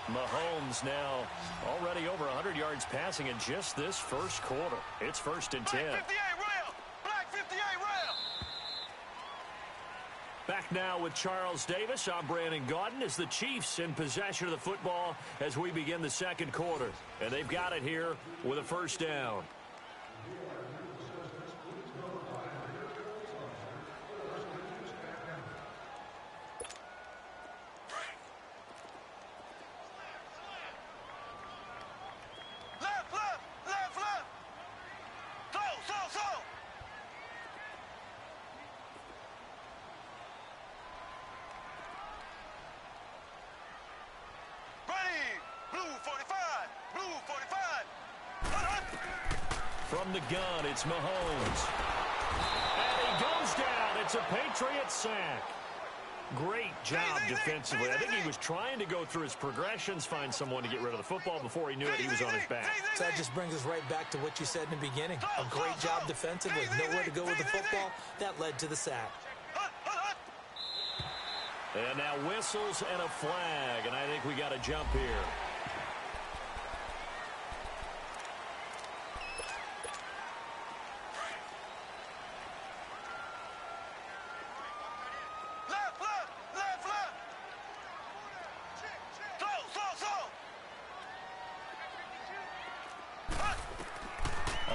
Mahomes now already over 100 yards passing in just this first quarter. It's 1st and 10. Black 58 rail! Black 58 rail! Back now with Charles Davis. I'm Brandon Gaudin as the Chiefs in possession of the football as we begin the second quarter. And they've got it here with a first down. From the gun, it's Mahomes. And he goes down. It's a Patriot sack. Great job defensively. I think he was trying to go through his progressions, find someone to get rid of the football. Before he knew it, he was on his back. So that just brings us right back to what you said in the beginning. A great job defensively. Nowhere to go with the football. That led to the sack. And now whistles and a flag. And I think we got a jump here.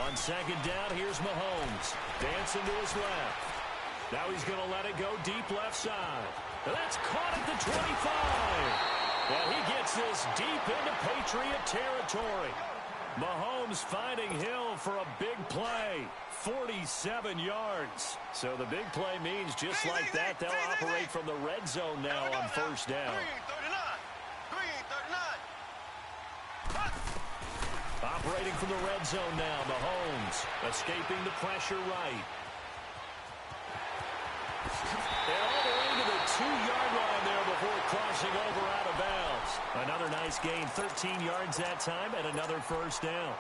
On second down, here's Mahomes. Dancing to his left. Now he's going to let it go deep left side. And that's caught at the 25. And he gets this deep into Patriot territory. Mahomes finding Hill for a big play. 47 yards. So the big play means just like that, they'll operate from the red zone now on first down. Operating from the red zone now, Mahomes escaping the pressure right. And all the way to the 2-yard line there before crossing over out of bounds. Another nice gain, 13 yards that time, and another first down.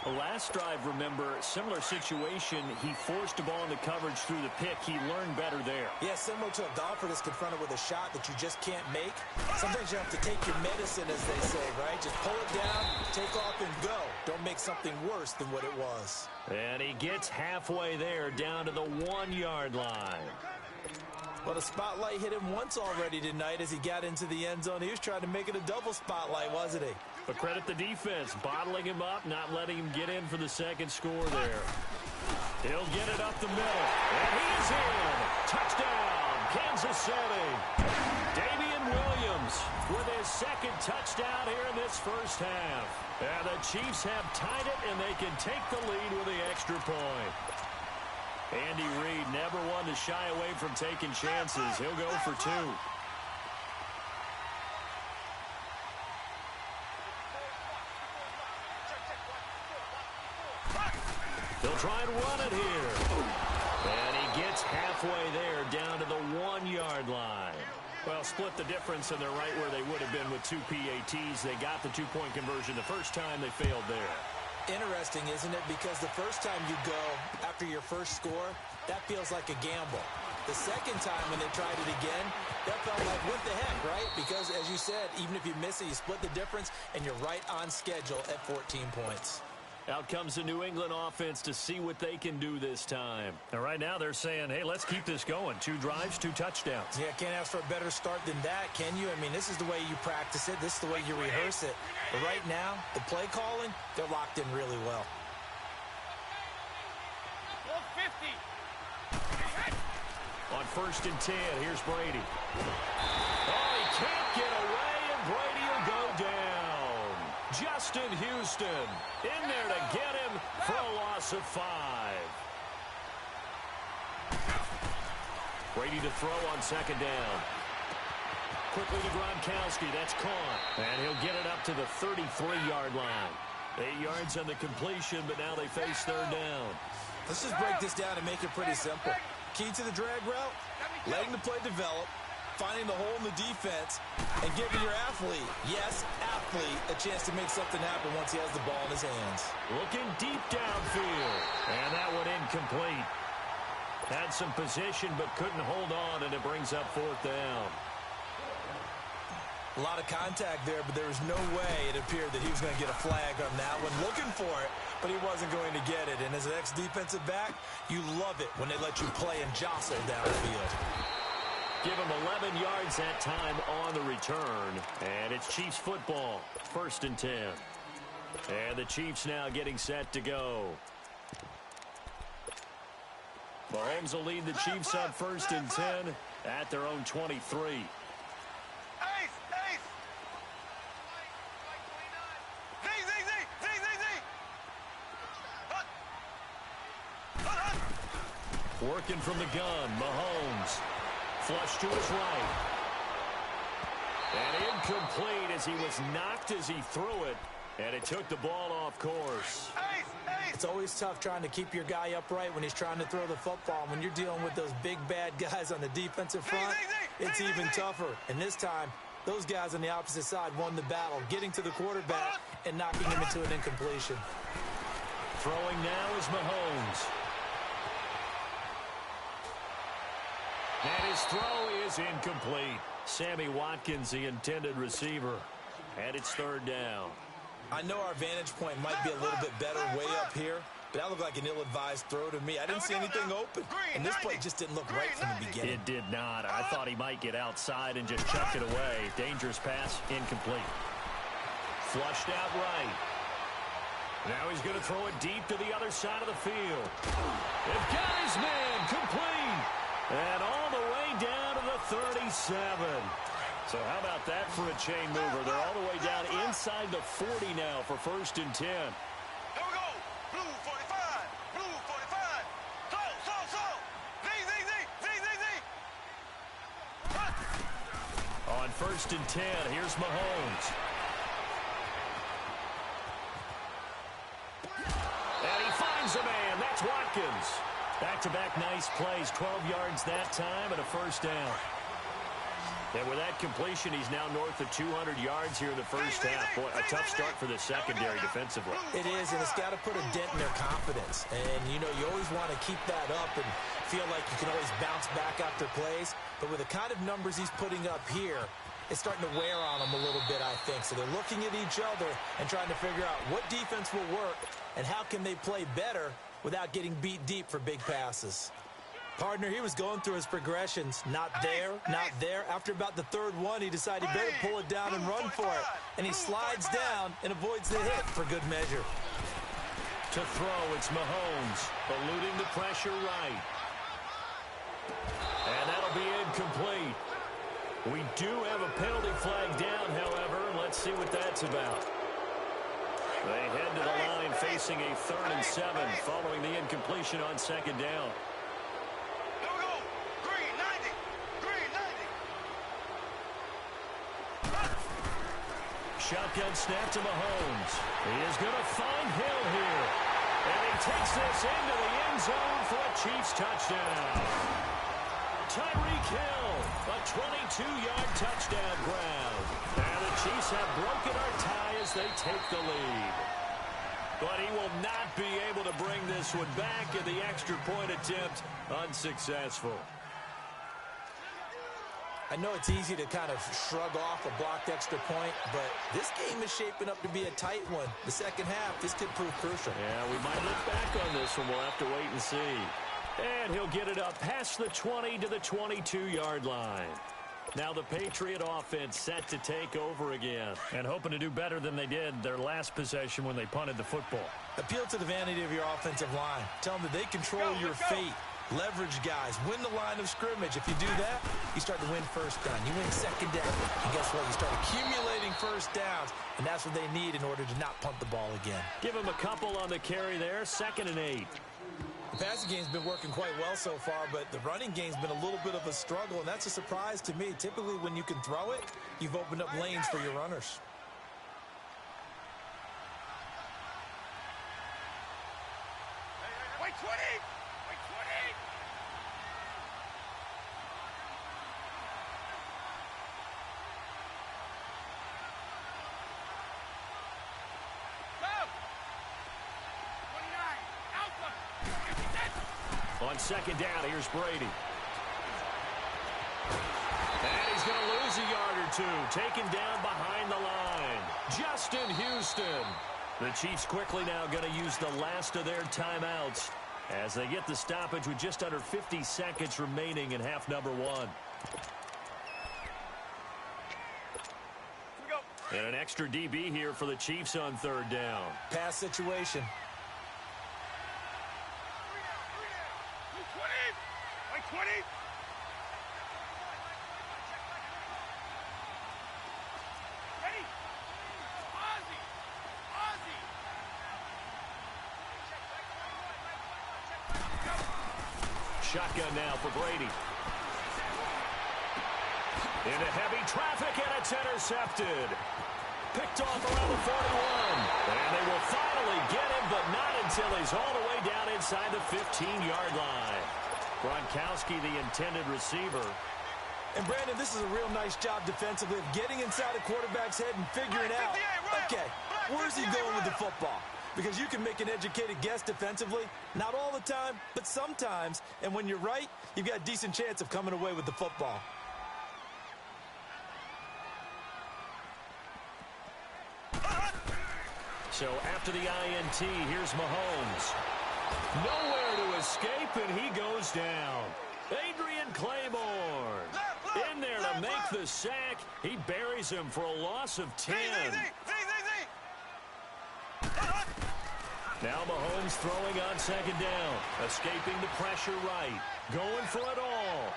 The last drive, remember, similar situation. He forced the ball into coverage through the pick. He learned better there. Yeah, similar to a golfer that's confronted with a shot that you just can't make. Sometimes you have to take your medicine, as they say, right? Just pull it down, take off, and go. Don't make something worse than what it was. And he gets halfway there, down to the 1-yard line. Well, the spotlight hit him once already tonight as he got into the end zone. He was trying to make it a double spotlight, wasn't he? But credit the defense, bottling him up, not letting him get in for the second score there. He'll get it up the middle. And he's in. Touchdown, Kansas City. Damian Williams with his second touchdown here in this first half. And the Chiefs have tied it, and they can take the lead with the extra point. Andy Reid never one to shy away from taking chances. He'll go for 2. They'll try and run it here. And he gets halfway there, down to the 1-yard line. Well, split the difference, and they're right where they would have been with 2 PATs. They got the 2-point conversion the first time. They failed there. Interesting, isn't it? Because the first time you go after your first score, that feels like a gamble. The second time when they tried it again, that felt like, what the heck, right? Because, as you said, even if you miss it, you split the difference, and you're right on schedule at 14 points. Out comes the New England offense to see what they can do this time. And right now they're saying, hey, let's keep this going. 2 drives, 2 touchdowns. Yeah, can't ask for a better start than that, can you? I mean, this is the way you practice it. This is the way you rehearse it. But right now, the play calling, they're locked in really well. 150. On 1st and 10, here's Brady. Oh, he can't get away, and Brady will go down. Justin Houston in there to get him for a loss of 5. Brady to throw on second down. Quickly to Gronkowski. That's caught. And he'll get it up to the 33-yard line. 8 yards on the completion, but now they face third down. Let's just break this down and make it pretty simple. Key to the drag route, letting the play develop, finding the hole in the defense, and giving your athlete, yes, athlete, a chance to make something happen once he has the ball in his hands. Looking deep downfield, and that one incomplete. Had some position but couldn't hold on, and it brings up 4th down. A lot of contact there, but there was no way it appeared that he was going to get a flag on that one. Looking for it, but he wasn't going to get it. And as an ex-defensive back, you love it when they let you play and jostle downfield. Give him 11 yards that time on the return. And it's Chiefs football, 1st and 10. And the Chiefs now getting set to go. Mahomes will lead the Chiefs on 1st and 10 at their own 23. Working from the gun, Mahomes. Flush to his right. And incomplete as he was knocked as he threw it. And it took the ball off course. It's always tough trying to keep your guy upright when he's trying to throw the football. When you're dealing with those big, bad guys on the defensive front, it's even tougher. And this time, those guys on the opposite side won the battle, getting to the quarterback and knocking him into an incompletion. Throwing now is Mahomes. And his throw is incomplete. Sammy Watkins, the intended receiver. And it's 3rd down. I know our vantage point might be a little bit better way up here, but that looked like an ill-advised throw to me. I didn't see anything open. And this play just didn't look right from the beginning. It did not. I thought he might get outside and just chuck it away. Dangerous pass, incomplete. Flushed out right. Now he's going to throw it deep to the other side of the field. They've got his man, complete. And all the way down to the 37. So how about that for a chain mover? They're all the way down inside the 40 now for 1st and 10. Here we go. Blue 45. Blue 45. So. Z. On 1st and 10, here's Mahomes. And he finds a man. That's Watkins. Back-to-back nice plays. 12 yards that time and a 1st down. And with that completion, he's now north of 200 yards here in the 1st half. Boy, a tough start for the secondary defensively. It is, and it's got to put a dent in their confidence. And, you know, you always want to keep that up and feel like you can always bounce back after plays. But with the kind of numbers he's putting up here, it's starting to wear on them a little bit, I think. So they're looking at each other and trying to figure out what defense will work and how can they play better without getting beat deep for big passes. Partner, he was going through his progressions. Not there, not there. After about the 3rd one, he decided he better pull it down and run for it. And he slides down and avoids the hit for good measure. To throw, it's Mahomes, eluding the pressure right. And that'll be incomplete. We do have a penalty flag down, however. Let's see what that's about. They head to the line facing a 3rd and 7 following the incompletion on 2nd down. Shotgun snap to Mahomes. He is going to find Hill here. And he takes this into the end zone for a Chiefs touchdown. Tyreek Hill, a 22-yard touchdown grab. And the Chiefs have broken our tie as they take the lead. But he will not be able to bring this one back, and the extra point attempt unsuccessful. I know it's easy to kind of shrug off a blocked extra point, but this game is shaping up to be a tight one. The 2nd half, this could prove crucial. Yeah, we might look back on this one. We'll have to wait and see. And he'll get it up past the 20 to the 22-yard line. Now the Patriot offense set to take over again and hoping to do better than they did their last possession when they punted the football. Appeal to the vanity of your offensive line. Tell them that they control your fate. Leverage guys. Win the line of scrimmage. If you do that, you start to win 1st down. You win 2nd down. And guess what? You start accumulating 1st downs, and that's what they need in order to not punt the ball again. Give them a couple on the carry there. 2nd and 8. The passing game's been working quite well so far, but the running game's been a little bit of a struggle, and that's a surprise to me. Typically, when you can throw it, you've opened up lanes for your runners. Wait, 20! Wait, 20! On 2nd down, here's Brady. And he's going to lose a yard or two. Taken down behind the line. Justin Houston. The Chiefs quickly now going to use the last of their timeouts as they get the stoppage with just under 50 seconds remaining in half number one. And an extra DB here for the Chiefs on third down. Pass situation. Shotgun now for Brady. Into heavy traffic, and it's intercepted. Picked off around the 41. And they will finally get him, but not until he's all the way down inside the 15-yard line. Gronkowski, the intended receiver. And, Brandon, this is a real nice job defensively of getting inside a quarterback's head and figuring out, okay, where's he going with the football? Because you can make an educated guess defensively. Not all the time, but sometimes. And when you're right, you've got a decent chance of coming away with the football. So after the INT, here's Mahomes. Nowhere to escape, and he goes down. Adrian Claiborne in there to make the sack. He buries him for a loss of 10. Now Mahomes throwing on second down. Escaping the pressure right. Going for it all.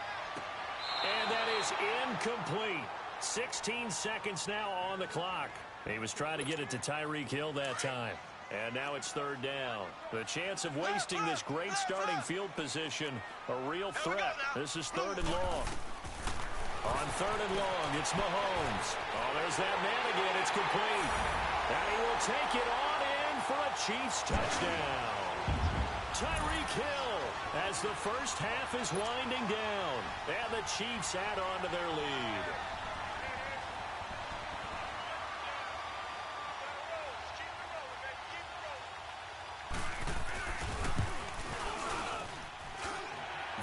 And that is incomplete. 16 seconds now on the clock. He was trying to get it to Tyreek Hill that time. And now it's third down. The chance of wasting this great starting field position, a real threat. This is third and long. On third and long, it's Mahomes. Oh, there's that man again. It's complete. And he will take it on in for a Chiefs touchdown. Tyreek Hill as the first half is winding down. And the Chiefs add on to their lead.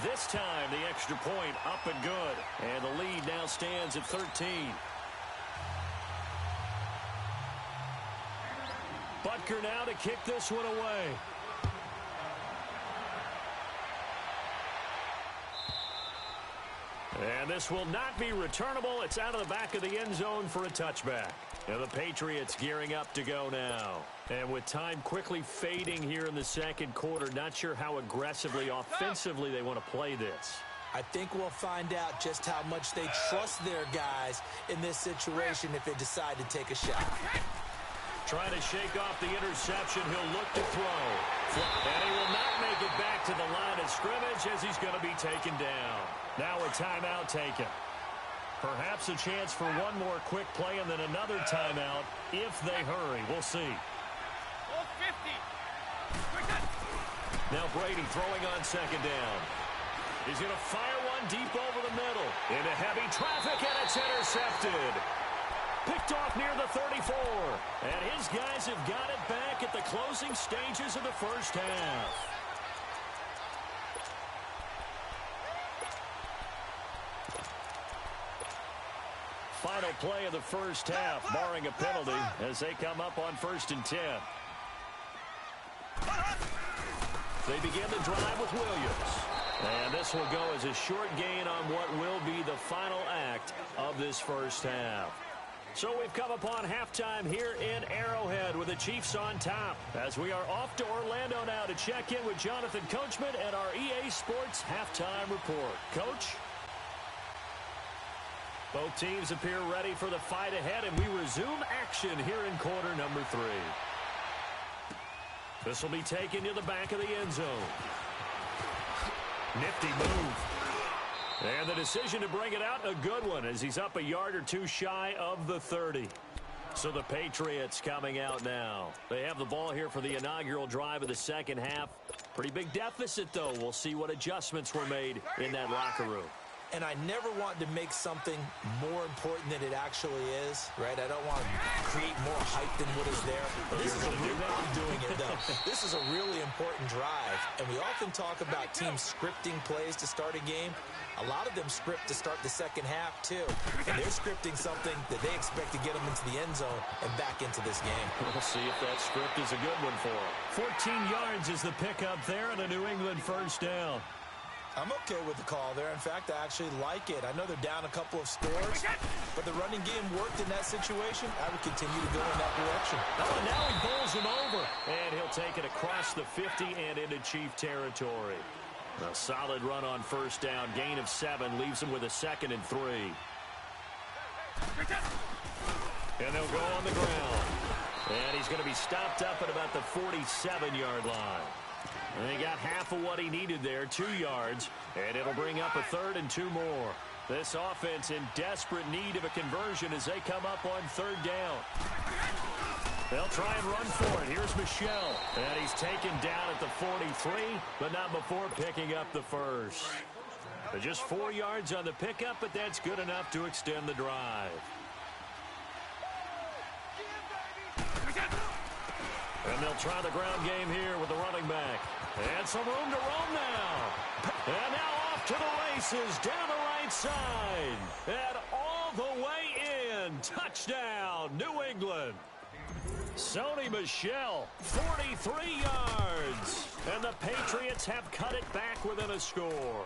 This time, the extra point up and good. And the lead now stands at 13. Butker now to kick this one away. And this will not be returnable. It's out of the back of the end zone for a touchback. And the Patriots gearing up to go now. And with time quickly fading here in the second quarter, not sure how aggressively, offensively they want to play this. I think we'll find out just how much they trust their guys in this situation if they decide to take a shot. Trying to shake off the interception. He'll look to throw. And he will not make it back to the line of scrimmage as he's going to be taken down. Now a timeout taken. Perhaps a chance for one more quick play and then another timeout if they hurry. We'll see. Now Brady throwing on second down. He's going to fire one deep over the middle. Into heavy traffic, and it's intercepted. Picked off near the 34. And his guys have got it back at the closing stages of the first half. Final play of the first half, barring a penalty, as they come up on 1st and 10. They begin the drive with Williams. And this will go as a short gain on what will be the final act of this first half. So we've come upon halftime here in Arrowhead with the Chiefs on top, as we are off to Orlando now to check in with Jonathan Coachman and our EA Sports halftime report. Coach? Both teams appear ready for the fight ahead, and we resume action here in quarter number 3. This will be taken to the back of the end zone. Nifty move. And the decision to bring it out, a good one, as he's up a yard or two shy of the 30. So the Patriots coming out now. They have the ball here for the inaugural drive of the second half. Pretty big deficit, though. We'll see what adjustments were made in that locker room. and I never want to make something more important than it actually is, right? I don't want to create more hype than what is there. I'm doing it, though. This is a really important drive, and we often talk about teams scripting plays to start a game. A lot of them script to start the second half, too. And they're scripting something that they expect to get them into the end zone and back into this game. We'll see if that script is a good one for them. 14 yards is the pickup there and a New England first down. I'm okay with the call there. In fact, I actually like it. I know they're down a couple of scores, but the running game worked in that situation. I would continue to go in that direction. Oh, now he bowls him over, and he'll take it across the 50 and into Chief territory. A solid run on first down. Gain of 7 leaves him with a 2nd and 3. And they'll go on the ground. And he's going to be stopped up at about the 47-yard line. And he got half of what he needed there, 2 yards. And it'll bring up a 3rd and 2 more. This offense in desperate need of a conversion as they come up on 3rd down. They'll try and run for it. Here's Michel. And he's taken down at the 43, but not before picking up the first. But just 4 yards on the pickup, but that's good enough to extend the drive. And they'll try the ground game here with the running back. And some room to roam now. And now off to the races down the right side. And all the way in. Touchdown, New England. Sony Michel, 43 yards. And the Patriots have cut it back within a score.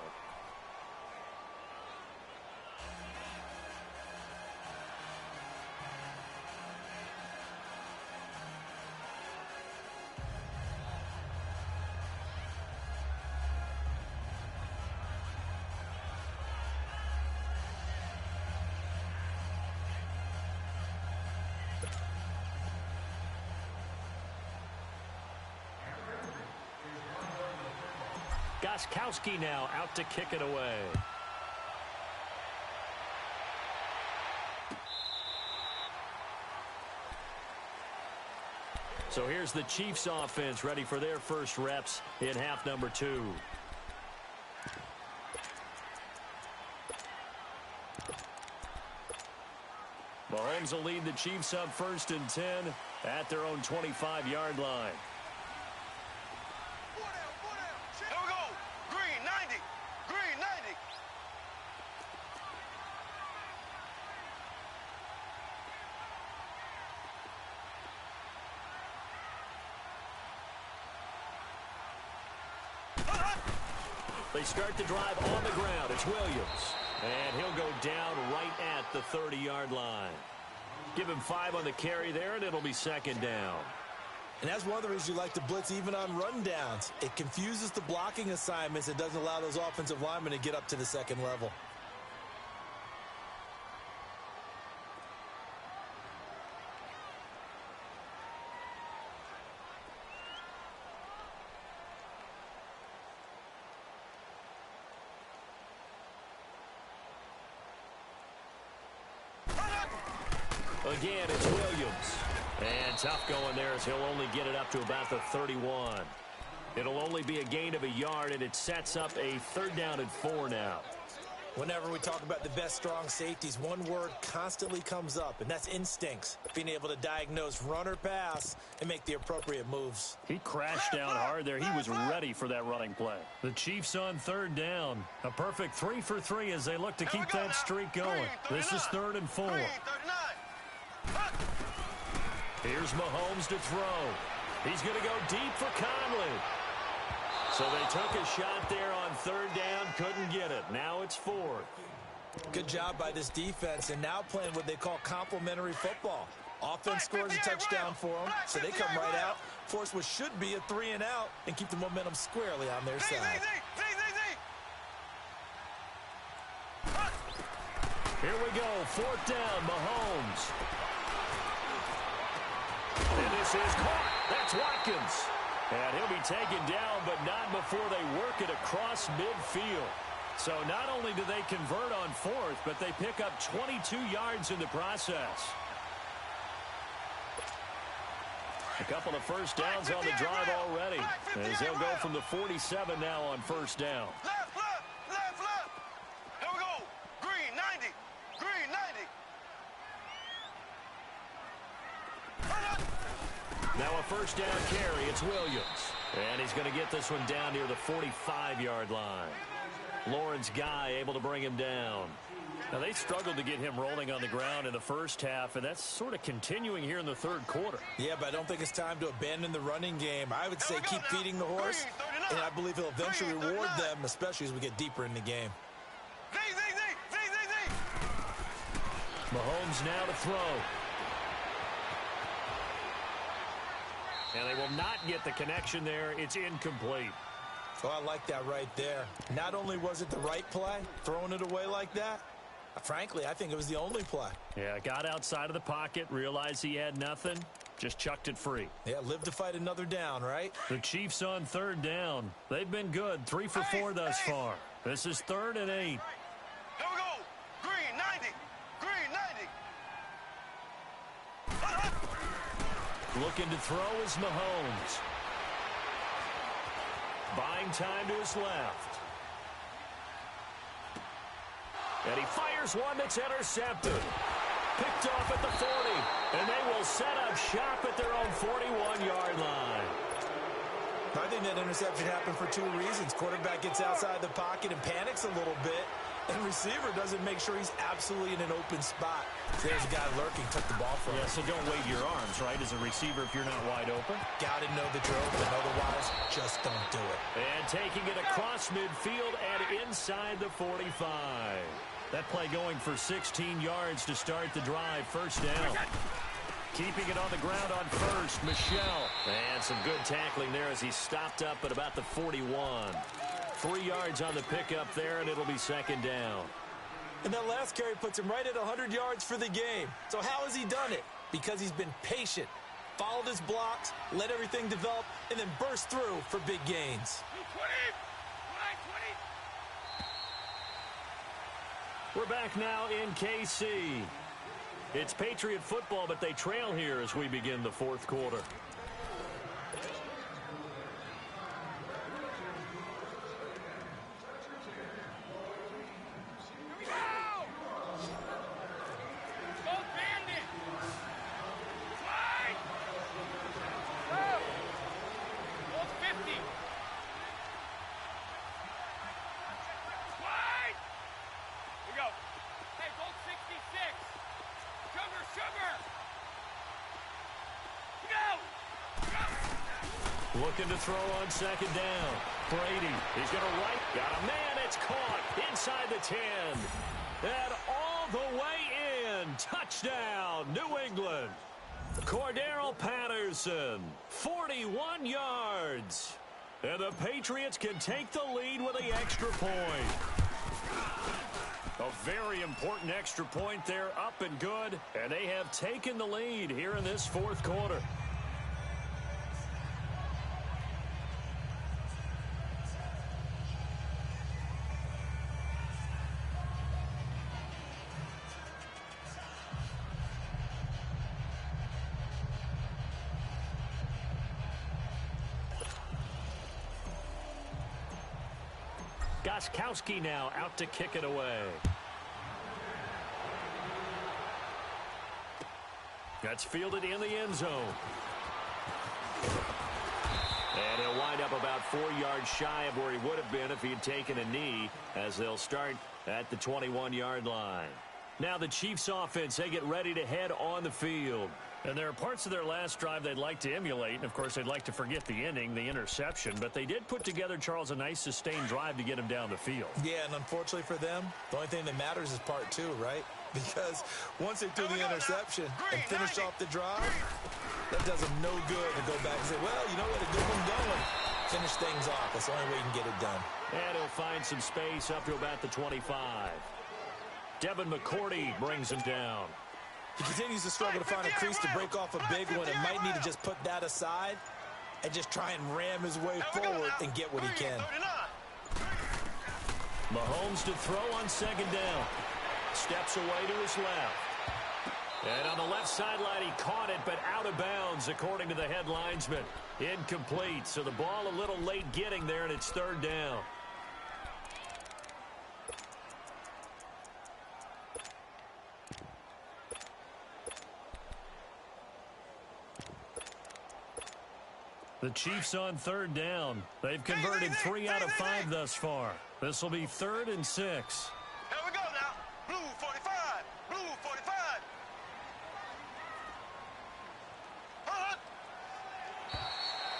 Gostkowski now out to kick it away. So here's the Chiefs offense ready for their first reps in half number 2. Mahomes will lead the Chiefs up 1st and 10 at their own 25-yard line. They start the drive on the ground. It's Williams. And he'll go down right at the 30-yard line. Give him 5 on the carry there, and it'll be 2nd down. And that's one of the reasons you like to blitz even on rundowns. It confuses the blocking assignments. It doesn't allow those offensive linemen to get up to the 2nd level. Again, it's Williams. And tough going there as he'll only get it up to about the 31. It'll only be a gain of a yard, and it sets up a 3rd down and 4 now. Whenever we talk about the best strong safeties, one word constantly comes up, and that's instincts. Being able to diagnose run or pass and make the appropriate moves. He crashed down hard there. He was ready for that running play. The Chiefs on 3rd down. A perfect 3 for 3 as they look to keep that streak going. This is 3rd and 4. Here's Mahomes to throw. He's going to go deep for Conley. So they took a shot there on 3rd down, couldn't get it. Now it's 4th. Good job by this defense, and now playing what they call complementary football. Offense scores a touchdown for them, so they come right out, force what should be a 3 and out, and keep the momentum squarely on their side. Here we go, 4th down, Mahomes. And this is caught. That's Watkins. And he'll be taken down, but not before they work it across midfield. So not only do they convert on 4th, but they pick up 22 yards in the process. A couple of first downs on the drive already, as they'll go from the 47 now on 1st down. Left. Here we go. Now a first down carry. It's Williams. And he's going to get this one down near the 45-yard line. Lauren's guy able to bring him down. Now, they struggled to get him rolling on the ground in the first half, and that's sort of continuing here in the third quarter. Yeah, but I don't think it's time to abandon the running game. I would say keep feeding the horse, and I believe he'll eventually reward them, especially as we get deeper in the game. Mahomes now to throw. And they will not get the connection there. It's incomplete. Oh, I like that right there. Not only was it the right play, throwing it away like that, frankly, I think it was the only play. Yeah, got outside of the pocket, realized he had nothing, just chucked it free. Yeah, live to fight another down, right? The Chiefs on third down. They've been good, 3 for 4 thus far. This is 3rd and 8. Here we go. Green 90. Green 90. Looking to throw is Mahomes. Buying time to his left. And he fires one that's intercepted. Picked off at the 40. And they will set up shop at their own 41-yard line. I think that interception happened for 2 reasons. Quarterback gets outside the pocket and panics a little bit. And receiver doesn't make sure he's absolutely in an open spot. So there's a guy lurking, took the ball from him. Yeah, so don't wave your arms, right, as a receiver if you're not wide open. Got to know the drill, but otherwise, just don't do it. And taking it across midfield and inside the 45. That play going for 16 yards to start the drive. First down. Keeping it on the ground on first, Michelle. And some good tackling there as he stopped up at about the 41. 3 yards on the pickup there, and it'll be second down. And that last carry puts him right at 100 yards for the game. So how has he done it? Because he's been patient, followed his blocks, let everything develop, and then burst through for big gains. 20. We're back now in KC. It's Patriot football, but they trail here as we begin the fourth quarter. Looking to throw on second down. Brady, he's going to right. Got a man, it's caught inside the 10. And all the way in. Touchdown, New England. Cordero Patterson, 41 yards. And the Patriots can take the lead with the extra point. A very important extra point there, up and good. And they have taken the lead here in this fourth quarter. Gostkowski now out to kick it away. That's fielded in the end zone. And he'll wind up about 4 yards shy of where he would have been if he had taken a knee, as they'll start at the 21-yard line. Now the Chiefs offense, they get ready to head on the field. And there are parts of their last drive they'd like to emulate. And, of course, they'd like to forget the inning, the interception. But they did put together, Charles, a nice sustained drive to get him down the field. Yeah, and unfortunately for them, the only thing that matters is part 2, right? Because once they threw the interception and finished off the drive, that does them no good to go back and say, well, you know what, a good one going. Finish things off. That's the only way you can get it done. And he'll find some space up to about the 25. Devin McCourty brings him down. He continues to struggle to find a crease to break off a big one, and might need to just put that aside and just try and ram his way forward and get what he can. Mahomes to throw on second down. Steps away to his left. And on the left sideline, he caught it, but out of bounds, according to the head linesman. Incomplete, so the ball a little late getting there, and it's third down. The Chiefs on third down. They've converted 3 out of 5 thus far. This will be 3rd and 6. Here we go now. Blue 45. Blue 45.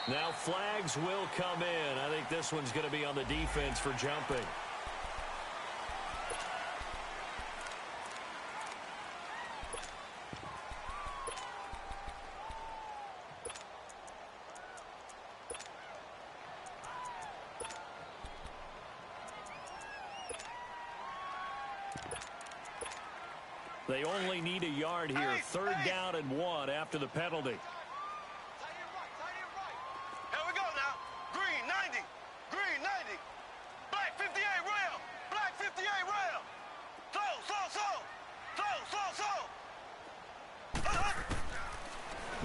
Now flags will come in. I think this one's going to be on the defense for jumping. They only need a yard here. 3rd down and 1 after the penalty. Here we go now. Green 90. Green 90. Black 58 rail. Black 58 rail. Slow.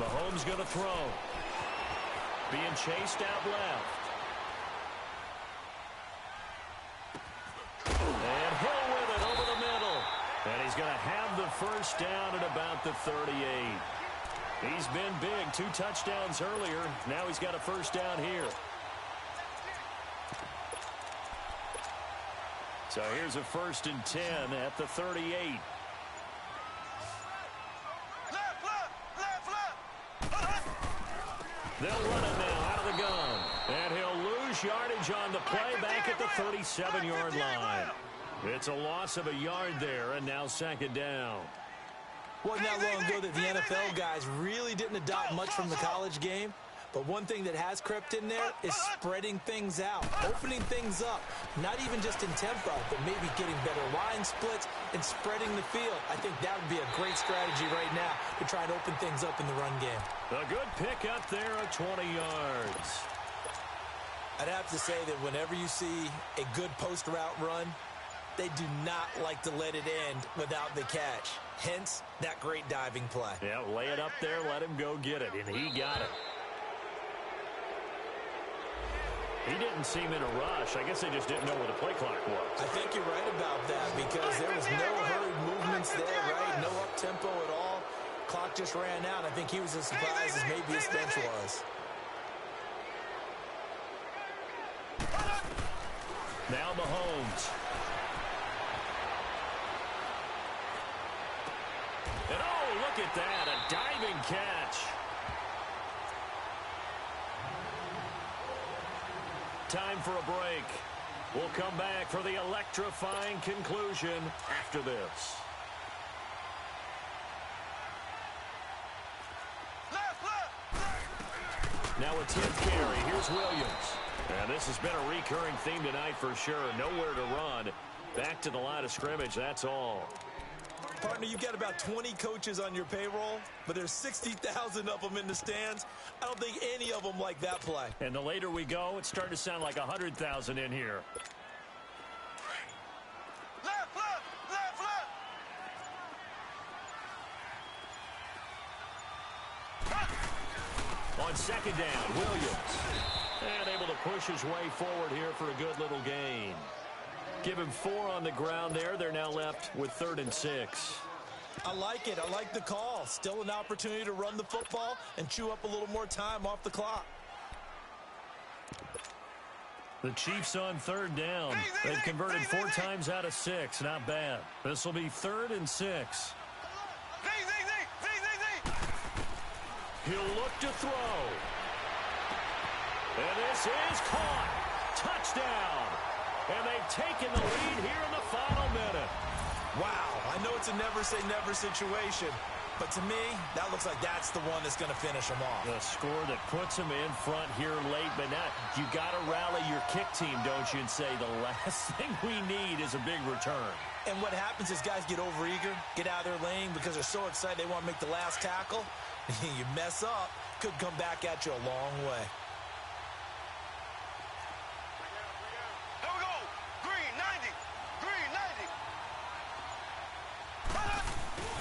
Mahomes going to throw. Being chased out left. And Hill with it over the middle. And he's going to have the first down at about the 38. He's been big. 2 touchdowns earlier. Now he's got a first down here. So here's a 1st and 10 at the 38. Left. They'll run it now out of the gun. And he'll lose yardage on the play back at the 37-yard line. It's a loss of a yard there, and now 2nd down. Wasn't that long ago that the NFL guys really didn't adopt much from the college game. But one thing that has crept in there is spreading things out, opening things up, not even just in tempo, but maybe getting better line splits and spreading the field. I think that would be a great strategy right now to try and open things up in the run game. A good pick up there at 20 yards. I'd have to say that whenever you see a good post route run, they do not like to let it end without the catch. Hence, that great diving play. Yeah, lay it up there, let him go get it, and he got it. He didn't seem in a rush. I guess they just didn't know where the play clock was. I think you're right about that because there was no hurried movements there, right? No up-tempo at all. Clock just ran out. I think he was as surprised as maybe his bench was. Now Mahomes. And oh, look at that, a diving catch. Time for a break. We'll come back for the electrifying conclusion after this. Now a 10th carry. Here's Williams. And this has been a recurring theme tonight for sure. Nowhere to run. Back to the line of scrimmage, that's all. Partner, you've got about 20 coaches on your payroll, but there's 60,000 of them in the stands. I don't think any of them like that play. And the later we go, it's starting to sound like 100,000 in here. Left. On 2nd down, Williams. And able to push his way forward here for a good little gain. Give him 4 on the ground there. They're now left with 3rd and 6. I like it. I like the call. Still an opportunity to run the football and chew up a little more time off the clock. The Chiefs on 3rd down. They've converted 4 times out of 6. Not bad. This will be 3rd and 6. He'll look to throw. And this is caught. Touchdown. And they've taken the lead here in the final minute. Wow, I know it's a never-say-never situation, but to me, that looks like that's the one that's going to finish them off. The score that puts them in front here late, but now you got to rally your kick team, don't you, and say the last thing we need is a big return. And what happens is guys get overeager, get out of their lane because they're so excited they want to make the last tackle. You mess up, could come back at you a long way. Here we go. Green 90. Green 90.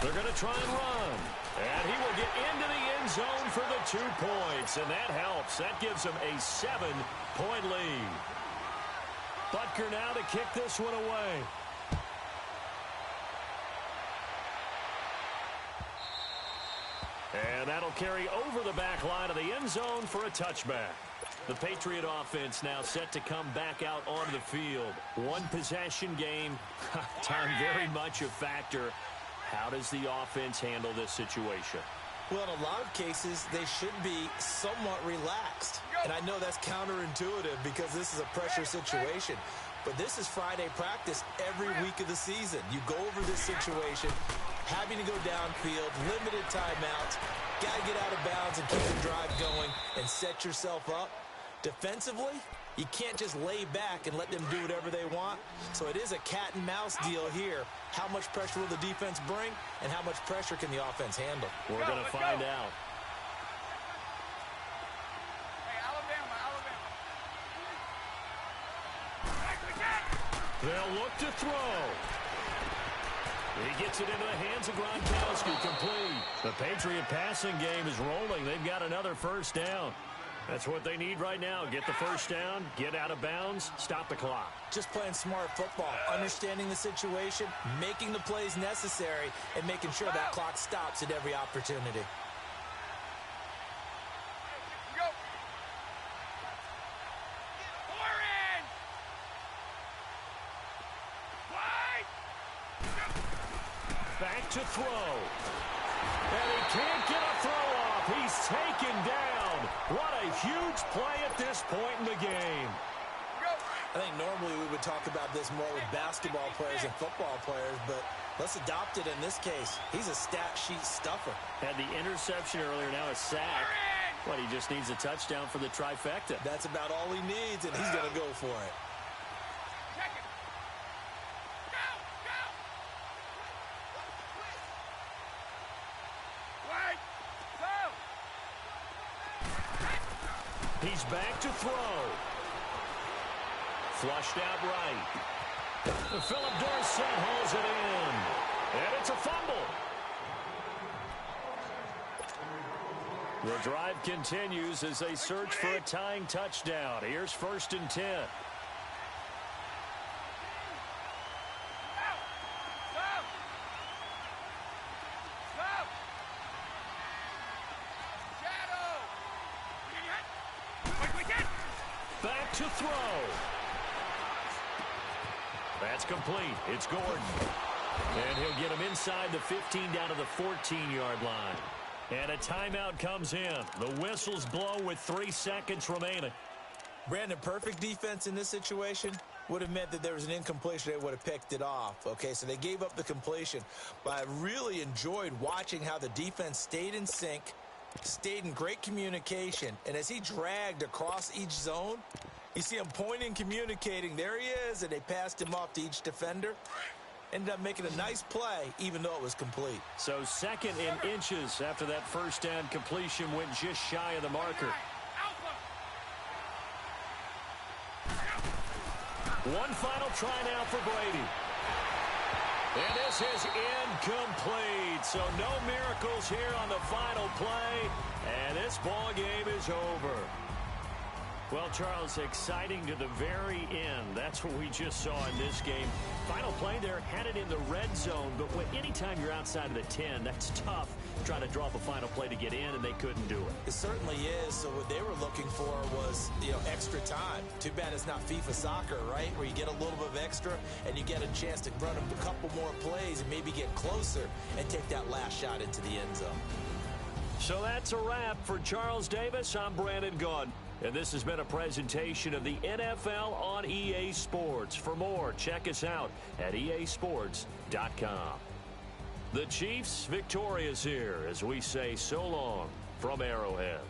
They're going to try and run. And he will get into the end zone for the 2 points. And that helps. That gives them a 7-point lead. Butker now to kick this one away. And that'll carry over the back line of the end zone for a touchback. The Patriot offense now set to come back out onto the field. One possession game. Time very much a factor. How does the offense handle this situation? Well, in a lot of cases, they should be somewhat relaxed. And I know that's counterintuitive because this is a pressure situation. But this is Friday practice every week of the season. You go over this situation, having to go downfield, limited timeouts, got to get out of bounds and keep the drive going and set yourself up. Defensively, you can't just lay back and let them do whatever they want. So it is a cat and mouse deal here. How much pressure will the defense bring, and how much pressure can the offense handle? We're going to find out. Hey, Alabama. They'll look to throw. He gets it into the hands of Gronkowski, complete. The Patriot passing game is rolling. They've got another first down. That's what they need right now. Get the first down, get out of bounds, stop the clock. Just playing smart football, understanding the situation, making the plays necessary, and making sure that clock stops at every opportunity. Go. Back to throw. And he can't get a throw off. He's taken down. What a huge play at this point in the game. I think normally we would talk about this more with basketball players and football players, but let's adopt it in this case. He's a stat sheet stuffer. Had the interception earlier, now a sack. But he just needs a touchdown for the trifecta. That's about all he needs, and he's going to go for it. He's back to throw. Flushed out right. Philip Dorsett hauls it in. And it's a fumble. The drive continues as they search for a tying touchdown. Here's 1st and 10. Back to throw. That's complete. It's Gordon. And he'll get him inside the 15 down to the 14-yard line. And a timeout comes in. The whistles blow with 3 seconds remaining. Brandon, perfect defense in this situation would have meant that there was an incompletion. They would have picked it off. Okay, so they gave up the completion. But I really enjoyed watching how the defense stayed in sync, stayed in great communication, and as he dragged across each zone, you see him pointing, communicating. There he is, and they passed him off to each defender. Ended up making a nice play, even though it was complete. So 2nd in inches after that first down completion went just shy of the marker. One final try now for Brady. And this is incomplete. So no miracles here on the final play. And this ball game is over. Well, Charles, exciting to the very end. That's what we just saw in this game. Final play there, had it in the red zone. But anytime you're outside of the 10, that's tough. Trying to drop a final play to get in, and they couldn't do it. It certainly is. So what they were looking for was, extra time. Too bad it's not FIFA soccer, right? Where you get a little bit of extra, and you get a chance to run a couple more plays and maybe get closer and take that last shot into the end zone. So that's a wrap for Charles Davis. I'm Brandon Gaudin. And this has been a presentation of the NFL on EA Sports. For more, check us out at easports.com. The Chiefs victorious here as we say so long from Arrowhead.